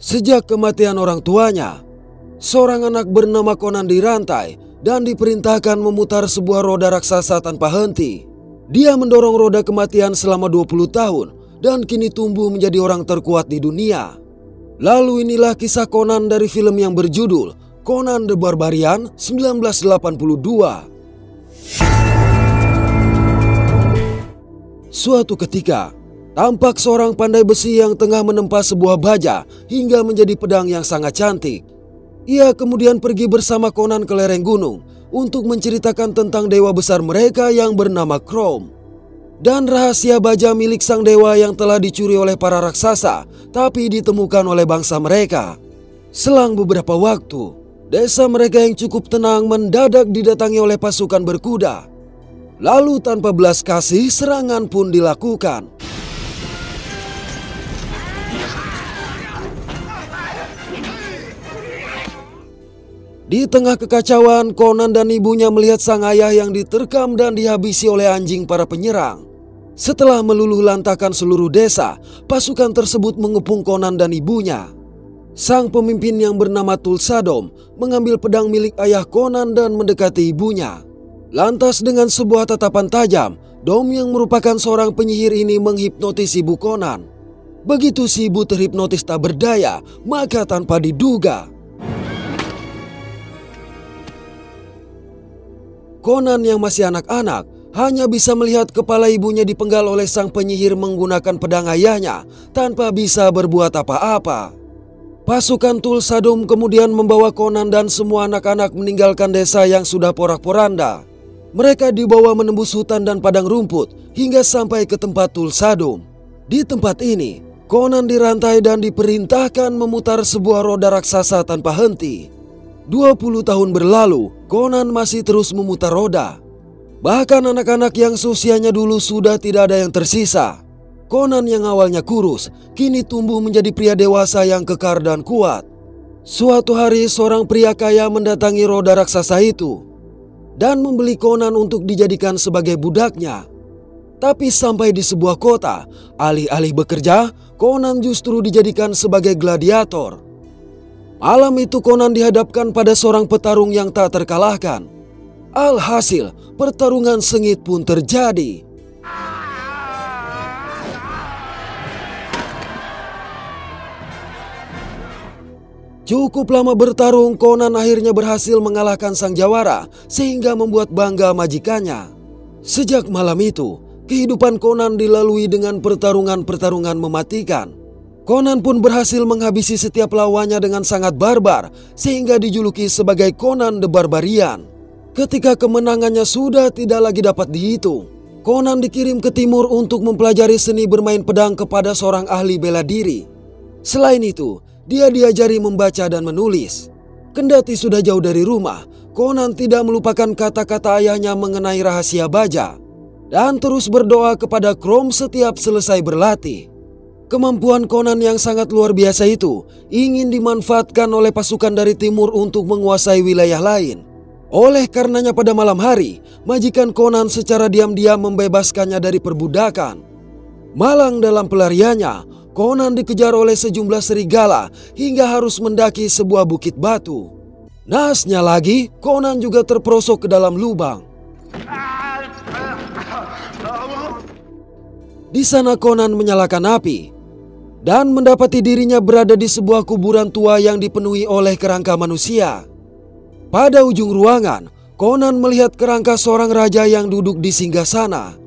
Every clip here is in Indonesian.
Sejak kematian orang tuanya, seorang anak bernama Conan dirantai dan diperintahkan memutar sebuah roda raksasa tanpa henti. Dia mendorong roda kematian selama 20 tahun dan kini tumbuh menjadi orang terkuat di dunia. Lalu inilah kisah Conan dari film yang berjudul Conan the Barbarian 1982. Suatu ketika, tampak seorang pandai besi yang tengah menempa sebuah baja hingga menjadi pedang yang sangat cantik. Ia kemudian pergi bersama Conan ke lereng gunung untuk menceritakan tentang dewa besar mereka yang bernama Chrome dan rahasia baja milik sang dewa yang telah dicuri oleh para raksasa tapi ditemukan oleh bangsa mereka. Selang beberapa waktu, desa mereka yang cukup tenang mendadak didatangi oleh pasukan berkuda. Lalu tanpa belas kasih serangan pun dilakukan. Di tengah kekacauan, Conan dan ibunya melihat sang ayah yang diterkam dan dihabisi oleh anjing para penyerang. Setelah meluluh lantakan seluruh desa, pasukan tersebut mengepung Conan dan ibunya. Sang pemimpin yang bernama Tulsadom mengambil pedang milik ayah Conan dan mendekati ibunya. Lantas dengan sebuah tatapan tajam, Dom yang merupakan seorang penyihir ini menghipnotis ibu Conan. Begitu si ibu terhipnotis tak berdaya, maka tanpa diduga, Conan yang masih anak-anak hanya bisa melihat kepala ibunya dipenggal oleh sang penyihir menggunakan pedang ayahnya tanpa bisa berbuat apa-apa. Pasukan Tulsadom kemudian membawa Conan dan semua anak-anak meninggalkan desa yang sudah porak-poranda. Mereka dibawa menembus hutan dan padang rumput hingga sampai ke tempat Tulsadom. Di tempat ini, Conan dirantai dan diperintahkan memutar sebuah roda raksasa tanpa henti. 20 tahun berlalu, Conan masih terus memutar roda. Bahkan anak-anak yang seusianya dulu sudah tidak ada yang tersisa. Conan yang awalnya kurus, kini tumbuh menjadi pria dewasa yang kekar dan kuat. Suatu hari seorang pria kaya mendatangi roda raksasa itu dan membeli Conan untuk dijadikan sebagai budaknya. Tapi sampai di sebuah kota, alih-alih bekerja, Conan justru dijadikan sebagai gladiator. Malam itu Conan dihadapkan pada seorang petarung yang tak terkalahkan. Alhasil, pertarungan sengit pun terjadi. Cukup lama bertarung, Conan akhirnya berhasil mengalahkan sang jawara sehingga membuat bangga majikannya. Sejak malam itu, kehidupan Conan dilalui dengan pertarungan-pertarungan mematikan. Conan pun berhasil menghabisi setiap lawannya dengan sangat barbar sehingga dijuluki sebagai Conan the Barbarian. Ketika kemenangannya sudah tidak lagi dapat dihitung, Conan dikirim ke timur untuk mempelajari seni bermain pedang kepada seorang ahli bela diri. Selain itu, dia diajari membaca dan menulis. Kendati sudah jauh dari rumah, Conan tidak melupakan kata-kata ayahnya mengenai rahasia baja dan terus berdoa kepada Chrome setiap selesai berlatih. Kemampuan Conan yang sangat luar biasa itu ingin dimanfaatkan oleh pasukan dari timur untuk menguasai wilayah lain. Oleh karenanya pada malam hari, majikan Conan secara diam-diam membebaskannya dari perbudakan. Malang dalam pelariannya, Conan dikejar oleh sejumlah serigala hingga harus mendaki sebuah bukit batu. Naasnya lagi, Conan juga terperosok ke dalam lubang. Di sana Conan menyalakan api dan mendapati dirinya berada di sebuah kuburan tua yang dipenuhi oleh kerangka manusia. Pada ujung ruangan, Conan melihat kerangka seorang raja yang duduk di singgasana.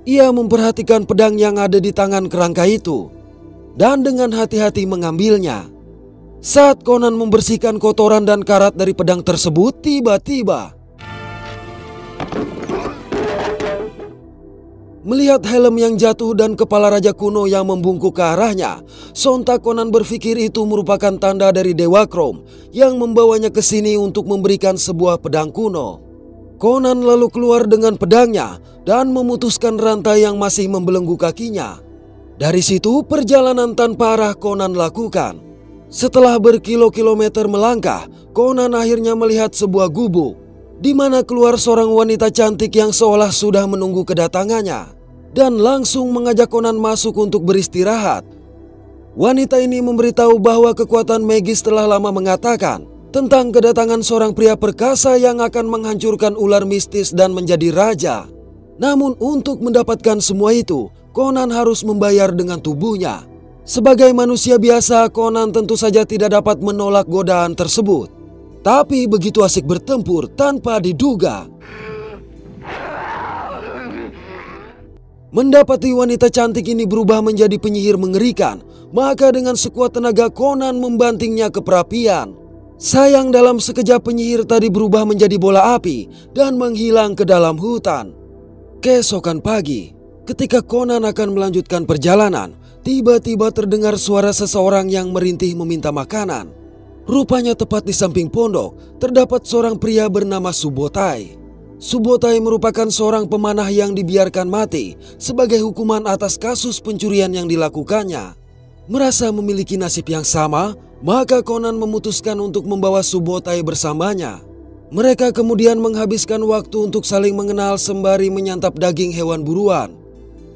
Ia memperhatikan pedang yang ada di tangan kerangka itu dan dengan hati-hati mengambilnya. Saat Conan membersihkan kotoran dan karat dari pedang tersebut, tiba-tiba melihat helm yang jatuh dan kepala raja kuno yang membungkuk ke arahnya, sontak Conan berpikir itu merupakan tanda dari Dewa Chrome yang membawanya ke sini untuk memberikan sebuah pedang kuno. Conan lalu keluar dengan pedangnya dan memutuskan rantai yang masih membelenggu kakinya. Dari situ perjalanan tanpa arah Conan lakukan. Setelah berkilo-kilometer melangkah, Conan akhirnya melihat sebuah gubuk di mana keluar seorang wanita cantik yang seolah sudah menunggu kedatangannya dan langsung mengajak Conan masuk untuk beristirahat. Wanita ini memberitahu bahwa kekuatan magis telah lama mengatakan tentang kedatangan seorang pria perkasa yang akan menghancurkan ular mistis dan menjadi raja. Namun untuk mendapatkan semua itu, Conan harus membayar dengan tubuhnya. Sebagai manusia biasa, Conan tentu saja tidak dapat menolak godaan tersebut. Tapi begitu asik bertempur tanpa diduga, mendapati wanita cantik ini berubah menjadi penyihir mengerikan, maka dengan sekuat tenaga Conan membantingnya ke perapian. Sayang dalam sekejap penyihir tadi berubah menjadi bola api dan menghilang ke dalam hutan. Keesokan pagi, ketika Conan akan melanjutkan perjalanan, tiba-tiba terdengar suara seseorang yang merintih meminta makanan. Rupanya tepat di samping pondok terdapat seorang pria bernama Subotai. Subotai merupakan seorang pemanah yang dibiarkan mati sebagai hukuman atas kasus pencurian yang dilakukannya. Merasa memiliki nasib yang sama, maka Conan memutuskan untuk membawa Subotai bersamanya. Mereka kemudian menghabiskan waktu untuk saling mengenal sembari menyantap daging hewan buruan.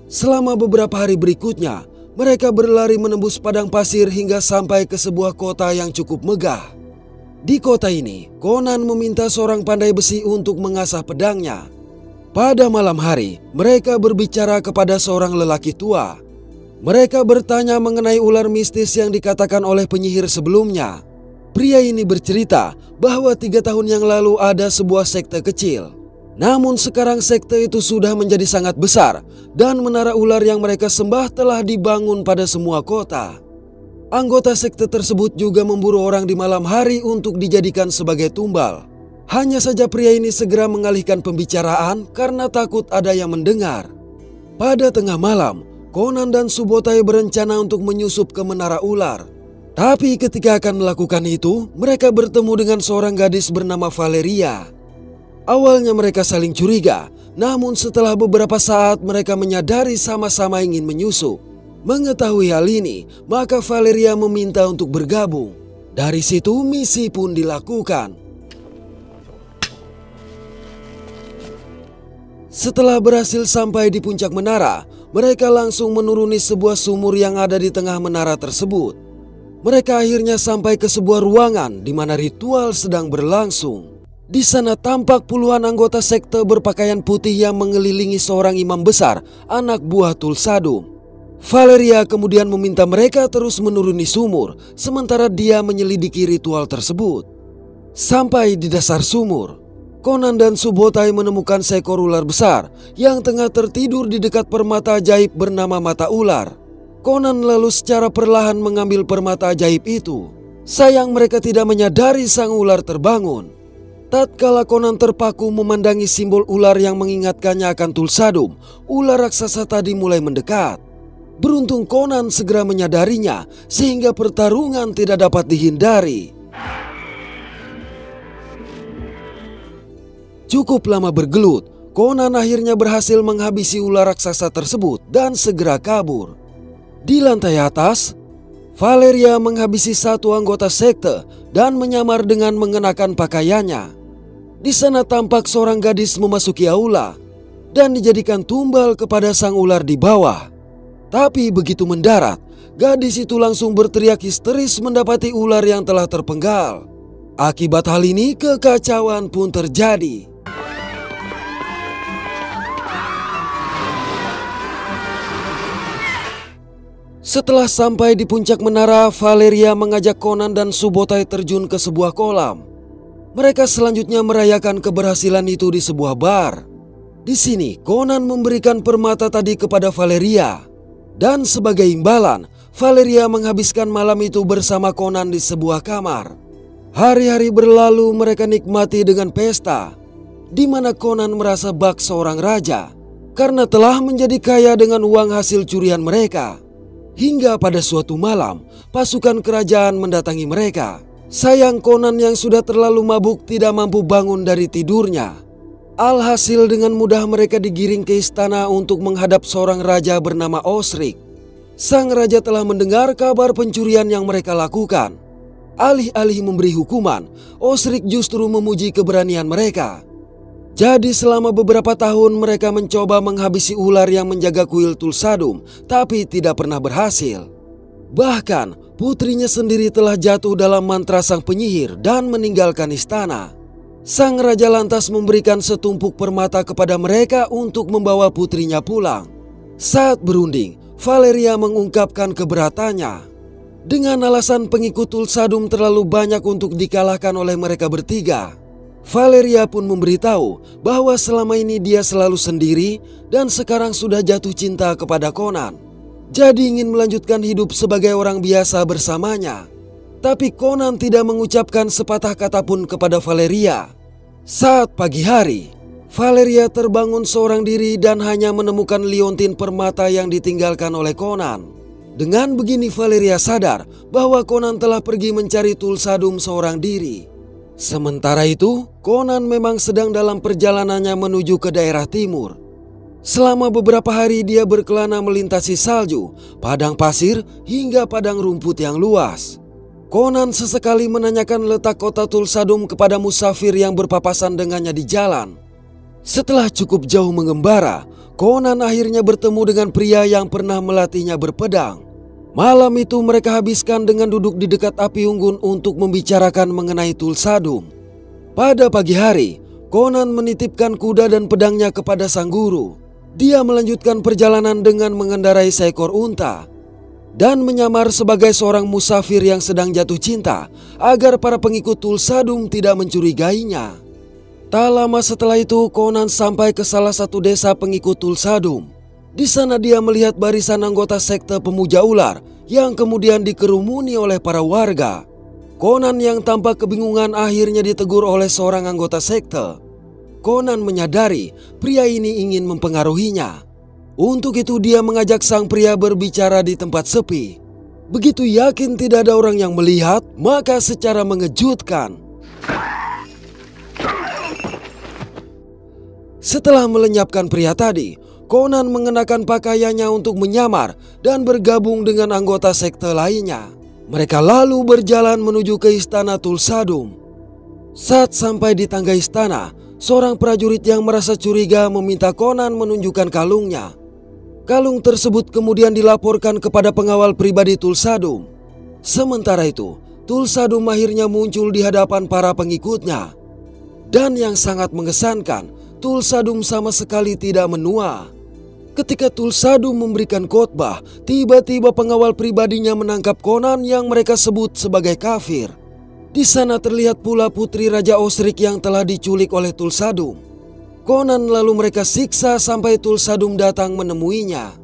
Selama beberapa hari berikutnya, mereka berlari menembus padang pasir hingga sampai ke sebuah kota yang cukup megah. Di kota ini, Conan meminta seorang pandai besi untuk mengasah pedangnya. Pada malam hari, mereka berbicara kepada seorang lelaki tua. Mereka bertanya mengenai ular mistis yang dikatakan oleh penyihir sebelumnya. Pria ini bercerita bahwa 3 tahun yang lalu ada sebuah sekte kecil. Namun sekarang sekte itu sudah menjadi sangat besar dan menara ular yang mereka sembah telah dibangun pada semua kota. Anggota sekte tersebut juga memburu orang di malam hari untuk dijadikan sebagai tumbal. Hanya saja pria ini segera mengalihkan pembicaraan karena takut ada yang mendengar. Pada tengah malam, Conan dan Subotai berencana untuk menyusup ke menara ular. Tapi ketika akan melakukan itu, mereka bertemu dengan seorang gadis bernama Valeria. Awalnya mereka saling curiga, namun setelah beberapa saat mereka menyadari sama-sama ingin menyusup. Mengetahui hal ini, maka Valeria meminta untuk bergabung. Dari situ misi pun dilakukan. Setelah berhasil sampai di puncak menara, mereka langsung menuruni sebuah sumur yang ada di tengah menara tersebut. Mereka akhirnya sampai ke sebuah ruangan di mana ritual sedang berlangsung. Di sana tampak puluhan anggota sekte berpakaian putih yang mengelilingi seorang imam besar, anak buah Tulsadum. Valeria kemudian meminta mereka terus menuruni sumur, sementara dia menyelidiki ritual tersebut. Sampai di dasar sumur, Conan dan Subotai menemukan seekor ular besar yang tengah tertidur di dekat permata ajaib bernama mata ular. Conan lalu secara perlahan mengambil permata ajaib itu. Sayang mereka tidak menyadari sang ular terbangun. Tatkala Conan terpaku memandangi simbol ular yang mengingatkannya akan Tulsadum, ular raksasa tadi mulai mendekat. Beruntung Conan segera menyadarinya sehingga pertarungan tidak dapat dihindari. Cukup lama bergelut, Conan akhirnya berhasil menghabisi ular raksasa tersebut dan segera kabur. Di lantai atas, Valeria menghabisi satu anggota sekte dan menyamar dengan mengenakan pakaiannya. Di sana tampak seorang gadis memasuki aula dan dijadikan tumbal kepada sang ular di bawah. Tapi begitu mendarat, gadis itu langsung berteriak histeris mendapati ular yang telah terpenggal. Akibat hal ini, kekacauan pun terjadi. Setelah sampai di puncak menara, Valeria mengajak Conan dan Subotai terjun ke sebuah kolam. Mereka selanjutnya merayakan keberhasilan itu di sebuah bar. Di sini, Conan memberikan permata tadi kepada Valeria. Dan sebagai imbalan, Valeria menghabiskan malam itu bersama Conan di sebuah kamar. Hari-hari berlalu mereka nikmati dengan pesta, di mana Conan merasa bak seorang raja karena telah menjadi kaya dengan uang hasil curian mereka. Hingga pada suatu malam, pasukan kerajaan mendatangi mereka. Sayang Conan yang sudah terlalu mabuk tidak mampu bangun dari tidurnya. Alhasil dengan mudah mereka digiring ke istana untuk menghadap seorang raja bernama Osric. Sang raja telah mendengar kabar pencurian yang mereka lakukan. Alih-alih memberi hukuman, Osric justru memuji keberanian mereka. Jadi selama beberapa tahun mereka mencoba menghabisi ular yang menjaga kuil Tulsadum, tapi tidak pernah berhasil. Bahkan putrinya sendiri telah jatuh dalam mantra sang penyihir dan meninggalkan istana. Sang raja lantas memberikan setumpuk permata kepada mereka untuk membawa putrinya pulang. Saat berunding, Valeria mengungkapkan keberatannya. Dengan alasan pengikut Tulsadum terlalu banyak untuk dikalahkan oleh mereka bertiga, Valeria pun memberitahu bahwa selama ini dia selalu sendiri dan sekarang sudah jatuh cinta kepada Conan. Jadi ingin melanjutkan hidup sebagai orang biasa bersamanya. Tapi Conan tidak mengucapkan sepatah kata pun kepada Valeria. Saat pagi hari, Valeria terbangun seorang diri dan hanya menemukan liontin permata yang ditinggalkan oleh Conan. Dengan begini Valeria sadar bahwa Conan telah pergi mencari Tulsadum seorang diri. Sementara itu, Conan memang sedang dalam perjalanannya menuju ke daerah timur. Selama beberapa hari dia berkelana melintasi salju, padang pasir, hingga padang rumput yang luas. Conan sesekali menanyakan letak kota Tulsadum kepada musafir yang berpapasan dengannya di jalan. Setelah cukup jauh mengembara, Conan akhirnya bertemu dengan pria yang pernah melatihnya berpedang. Malam itu mereka habiskan dengan duduk di dekat api unggun untuk membicarakan mengenai Tulsadum. Pada pagi hari, Conan menitipkan kuda dan pedangnya kepada sang guru. Dia melanjutkan perjalanan dengan mengendarai seekor unta dan menyamar sebagai seorang musafir yang sedang jatuh cinta agar para pengikut Tulsadum tidak mencurigainya. Tak lama setelah itu Conan sampai ke salah satu desa pengikut Tulsadum. Di sana dia melihat barisan anggota sekte pemuja ular yang kemudian dikerumuni oleh para warga. Conan yang tampak kebingungan akhirnya ditegur oleh seorang anggota sekte. Conan menyadari pria ini ingin mempengaruhinya. Untuk itu dia mengajak sang pria berbicara di tempat sepi. Begitu yakin tidak ada orang yang melihat, maka secara mengejutkan, setelah melenyapkan pria tadi, Conan mengenakan pakaiannya untuk menyamar dan bergabung dengan anggota sekte lainnya. Mereka lalu berjalan menuju ke istana Tulsadum. Saat sampai di tangga istana, seorang prajurit yang merasa curiga meminta Conan menunjukkan kalungnya. Kalung tersebut kemudian dilaporkan kepada pengawal pribadi Tulsadum. Sementara itu, Tulsadum akhirnya muncul di hadapan para pengikutnya. Dan yang sangat mengesankan, Tulsadum sama sekali tidak menua. Ketika Tulsadum memberikan khotbah, tiba-tiba pengawal pribadinya menangkap Conan yang mereka sebut sebagai kafir. Di sana terlihat pula putri Raja Osric yang telah diculik oleh Tulsadum. Conan lalu mereka siksa sampai Tulsadum datang menemuinya.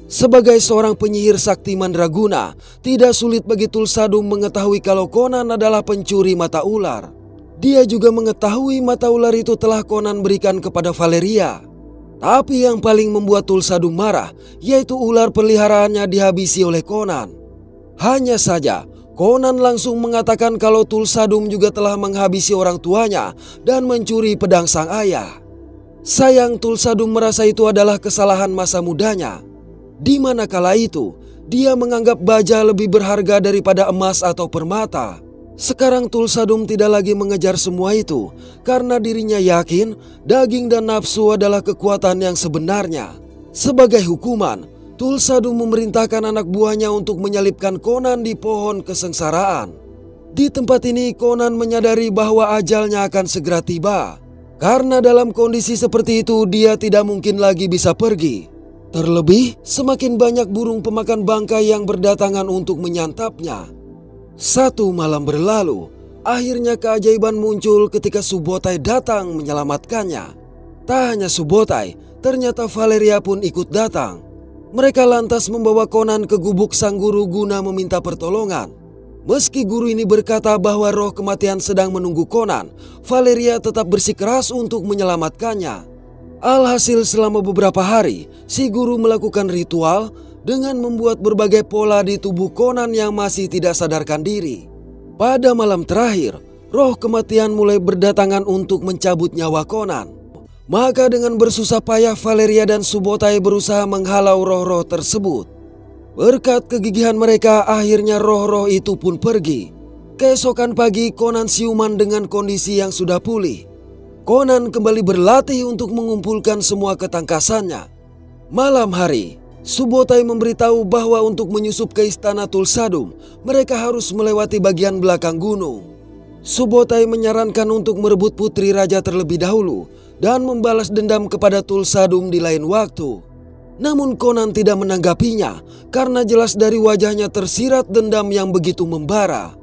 Sebagai seorang penyihir sakti mandraguna, tidak sulit bagi Tulsadum mengetahui kalau Conan adalah pencuri mata ular. Dia juga mengetahui mata ular itu telah Conan berikan kepada Valeria. Tapi yang paling membuat Tulsadum marah, yaitu ular peliharaannya dihabisi oleh Conan. Hanya saja, Conan langsung mengatakan kalau Tulsadum juga telah menghabisi orang tuanya dan mencuri pedang sang ayah. Sayang Tulsadum merasa itu adalah kesalahan masa mudanya. Di mana kala itu, dia menganggap baja lebih berharga daripada emas atau permata. Sekarang Tulsadum tidak lagi mengejar semua itu karena dirinya yakin daging dan nafsu adalah kekuatan yang sebenarnya. Sebagai hukuman, Tulsadum memerintahkan anak buahnya untuk menyalibkan Conan di pohon kesengsaraan. Di tempat ini Conan menyadari bahwa ajalnya akan segera tiba. Karena dalam kondisi seperti itu dia tidak mungkin lagi bisa pergi. Terlebih semakin banyak burung pemakan bangkai yang berdatangan untuk menyantapnya. Satu malam berlalu, akhirnya keajaiban muncul ketika Subotai datang menyelamatkannya. Tak hanya Subotai, ternyata Valeria pun ikut datang. Mereka lantas membawa Conan ke gubuk sang guru guna meminta pertolongan. Meski guru ini berkata bahwa roh kematian sedang menunggu Conan, Valeria tetap bersikeras untuk menyelamatkannya. Alhasil selama beberapa hari, si guru melakukan ritual dengan membuat berbagai pola di tubuh Conan yang masih tidak sadarkan diri. Pada malam terakhir, roh kematian mulai berdatangan untuk mencabut nyawa Conan. Maka dengan bersusah payah Valeria dan Subotai berusaha menghalau roh-roh tersebut. Berkat kegigihan mereka, akhirnya roh-roh itu pun pergi. Keesokan pagi Conan siuman dengan kondisi yang sudah pulih. Conan kembali berlatih untuk mengumpulkan semua ketangkasannya. Malam hari, Subotai memberitahu bahwa untuk menyusup ke istana Tulsadum, mereka harus melewati bagian belakang gunung. Subotai menyarankan untuk merebut putri raja terlebih dahulu dan membalas dendam kepada Tulsadum di lain waktu. Namun Conan tidak menanggapinya karena jelas dari wajahnya tersirat dendam yang begitu membara.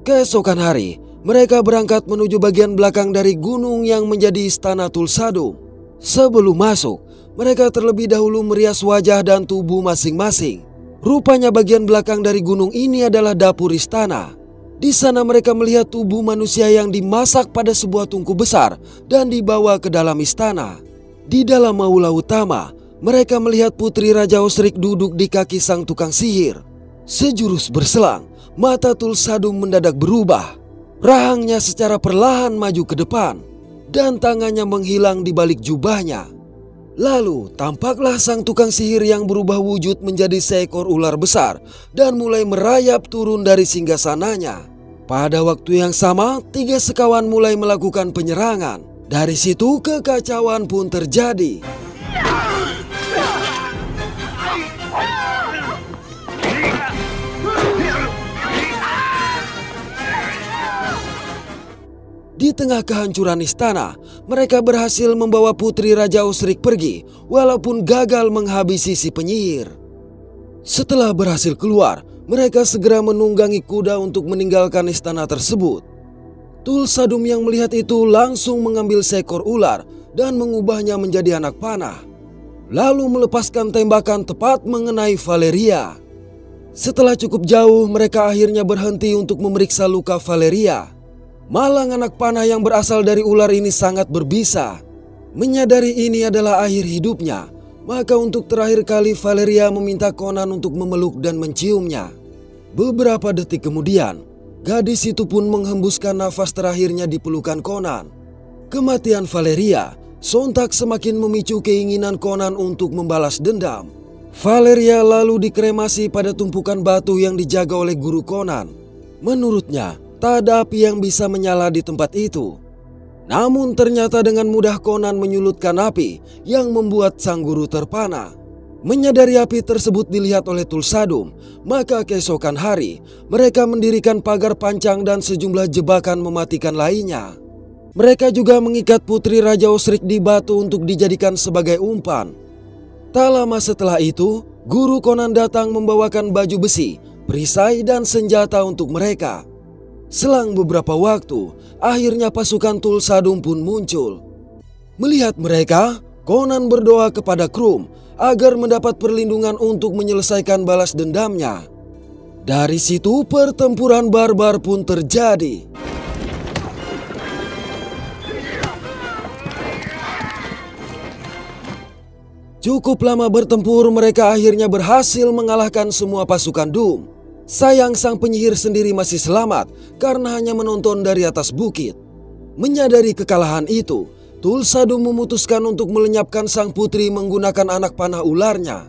Keesokan hari, mereka berangkat menuju bagian belakang dari gunung yang menjadi istana Tulsadum. Sebelum masuk, mereka terlebih dahulu merias wajah dan tubuh masing-masing. Rupanya bagian belakang dari gunung ini adalah dapur istana. Di sana mereka melihat tubuh manusia yang dimasak pada sebuah tungku besar dan dibawa ke dalam istana. Di dalam aula utama, mereka melihat putri Raja Osric duduk di kaki sang tukang sihir. Sejurus berselang, mata Tulsadum mendadak berubah. Rahangnya secara perlahan maju ke depan dan tangannya menghilang di balik jubahnya. Lalu tampaklah sang tukang sihir yang berubah wujud menjadi seekor ular besar dan mulai merayap turun dari singgasananya. Pada waktu yang sama, 3 sekawan mulai melakukan penyerangan. Dari situ kekacauan pun terjadi. Di tengah kehancuran istana, mereka berhasil membawa putri Raja Osric pergi walaupun gagal menghabisi si penyihir. Setelah berhasil keluar, mereka segera menunggangi kuda untuk meninggalkan istana tersebut. Tulsadum yang melihat itu langsung mengambil seekor ular dan mengubahnya menjadi anak panah. Lalu melepaskan tembakan tepat mengenai Valeria. Setelah cukup jauh, mereka akhirnya berhenti untuk memeriksa luka Valeria. Malang anak panah yang berasal dari ular ini sangat berbisa. Menyadari ini adalah akhir hidupnya, maka untuk terakhir kali Valeria meminta Conan untuk memeluk dan menciumnya. Beberapa detik kemudian, gadis itu pun menghembuskan nafas terakhirnya di pelukan Conan. Kematian Valeria sontak semakin memicu keinginan Conan untuk membalas dendam. Valeria lalu dikremasi pada tumpukan batu yang dijaga oleh guru Conan. Menurutnya, tak ada api yang bisa menyala di tempat itu. Namun ternyata dengan mudah Conan menyulutkan api yang membuat sang guru terpana. Menyadari api tersebut dilihat oleh Tulsadum, maka keesokan hari mereka mendirikan pagar pancang dan sejumlah jebakan mematikan lainnya. Mereka juga mengikat putri Raja Osric di batu untuk dijadikan sebagai umpan. Tak lama setelah itu, guru Conan datang membawakan baju besi, perisai dan senjata untuk mereka. Selang beberapa waktu, akhirnya pasukan Tulsadum pun muncul. Melihat mereka, Conan berdoa kepada Krum agar mendapat perlindungan untuk menyelesaikan balas dendamnya. Dari situ pertempuran barbar pun terjadi. Cukup lama bertempur, mereka akhirnya berhasil mengalahkan semua pasukan Doom. Sayang sang penyihir sendiri masih selamat karena hanya menonton dari atas bukit. Menyadari kekalahan itu, Tulsadum memutuskan untuk melenyapkan sang putri menggunakan anak panah ularnya.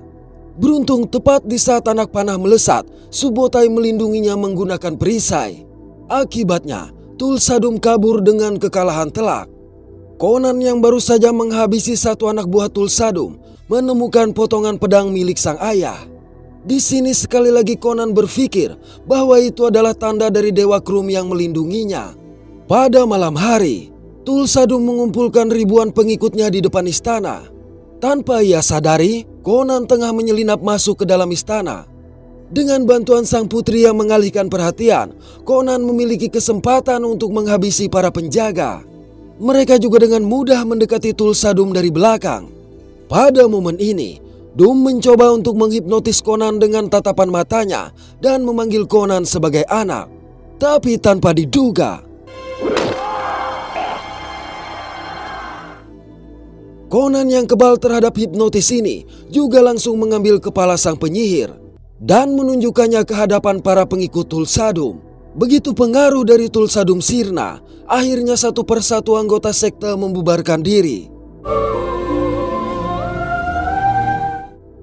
Beruntung tepat di saat anak panah melesat, Subotai melindunginya menggunakan perisai. Akibatnya, Tulsadum kabur dengan kekalahan telak. Conan yang baru saja menghabisi satu anak buah Tulsadum menemukan potongan pedang milik sang ayah. Di sini sekali lagi Conan berpikir bahwa itu adalah tanda dari Dewa Krum yang melindunginya. Pada malam hari, Tulsadum mengumpulkan ribuan pengikutnya di depan istana. Tanpa ia sadari, Conan tengah menyelinap masuk ke dalam istana. Dengan bantuan sang putri yang mengalihkan perhatian, Conan memiliki kesempatan untuk menghabisi para penjaga. Mereka juga dengan mudah mendekati Tulsadum dari belakang. Pada momen ini, Doom mencoba untuk menghipnotis Conan dengan tatapan matanya dan memanggil Conan sebagai anak. Tapi tanpa diduga, Conan yang kebal terhadap hipnotis ini juga langsung mengambil kepala sang penyihir dan menunjukkannya ke hadapan para pengikut Tulsadum. Begitu pengaruh dari Tulsadum sirna, akhirnya satu persatu anggota sekte membubarkan diri.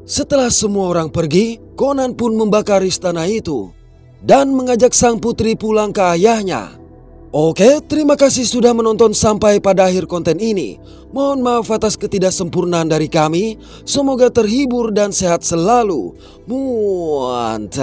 Setelah semua orang pergi, Conan pun membakar istana itu dan mengajak sang putri pulang ke ayahnya. Oke, terima kasih sudah menonton sampai pada akhir konten ini. Mohon maaf atas ketidaksempurnaan dari kami. Semoga terhibur dan sehat selalu. Mantap.